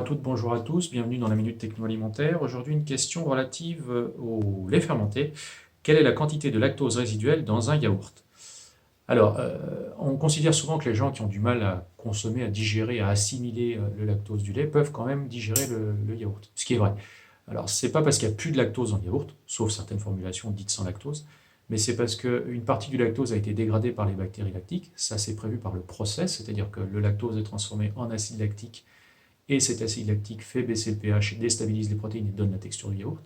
toutes, bonjour à tous, bienvenue dans la Minute Techno Alimentaire. Aujourd'hui, une question relative au lait fermenté. Quelle est la quantité de lactose résiduelle dans un yaourt? Alors, on considère souvent que les gens qui ont du mal à consommer, à digérer, à assimiler le lactose du lait peuvent quand même digérer le yaourt, ce qui est vrai. Alors, c'est pas parce qu'il n'y a plus de lactose dans le yaourt, sauf certaines formulations dites sans lactose, mais c'est parce qu'une partie du lactose a été dégradée par les bactéries lactiques. Ça, c'est prévu par le process, c'est-à-dire que le lactose est transformé en acide lactique et cet acide lactique fait baisser le pH, déstabilise les protéines et donne la texture du yaourt.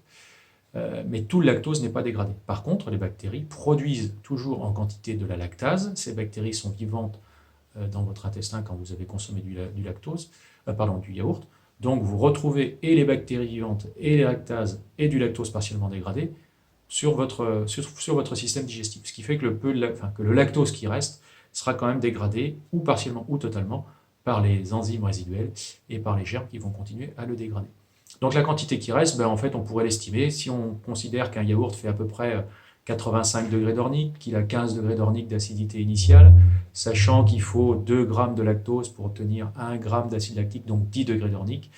Mais tout le lactose n'est pas dégradé. Par contre, les bactéries produisent toujours en quantité de la lactase. Ces bactéries sont vivantes dans votre intestin quand vous avez consommé du yaourt. Donc vous retrouvez et les bactéries vivantes et les lactases et du lactose partiellement dégradé sur votre système digestif. Ce qui fait que que le lactose qui reste sera quand même dégradé, ou partiellement ou totalement, par les enzymes résiduelles et par les germes qui vont continuer à le dégrader. Donc la quantité qui reste, en fait, on pourrait l'estimer si on considère qu'un yaourt fait à peu près 85 degrés d'ornique, qu'il a 15 degrés d'ornique d'acidité initiale, sachant qu'il faut 2 grammes de lactose pour obtenir 1 gramme d'acide lactique, donc 10 degrés d'ornique.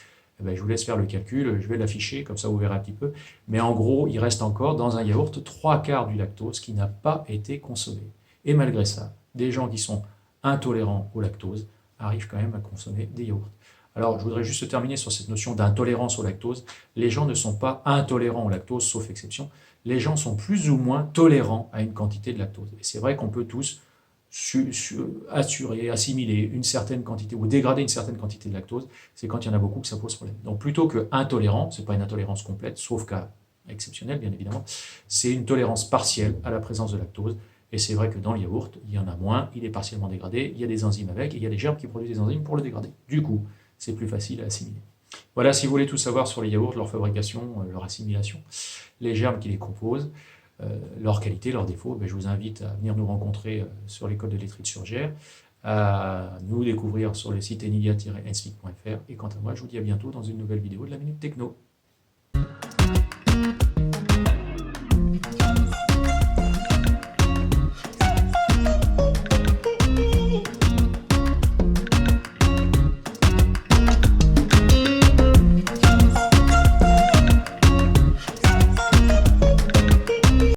Je vous laisse faire le calcul, je vais l'afficher, comme ça vous verrez un petit peu. Mais en gros, il reste encore dans un yaourt 3 quarts du lactose qui n'a pas été consommé. Et malgré ça, des gens qui sont intolérants au lactose arrivent quand même à consommer des yaourts. Alors, je voudrais juste terminer sur cette notion d'intolérance au lactose. Les gens ne sont pas intolérants au lactose, sauf exception. Les gens sont plus ou moins tolérants à une quantité de lactose. Et c'est vrai qu'on peut tous assurer, assimiler une certaine quantité ou dégrader une certaine quantité de lactose. C'est quand il y en a beaucoup que ça pose problème. Donc, plutôt que intolérant, ce n'est pas une intolérance complète, sauf cas exceptionnel, bien évidemment, c'est une tolérance partielle à la présence de lactose. Et c'est vrai que dans le yaourt, il y en a moins, il est partiellement dégradé, il y a des enzymes avec, et il y a des germes qui produisent des enzymes pour le dégrader. Du coup, c'est plus facile à assimiler. Voilà, si vous voulez tout savoir sur les yaourts, leur fabrication, leur assimilation, les germes qui les composent, leur qualité, leurs défauts, je vous invite à venir nous rencontrer sur l'école de laiterie de Surgères, à nous découvrir sur le site enilia-enspeak.fr. Et quant à moi, je vous dis à bientôt dans une nouvelle vidéo de la Minute Techno.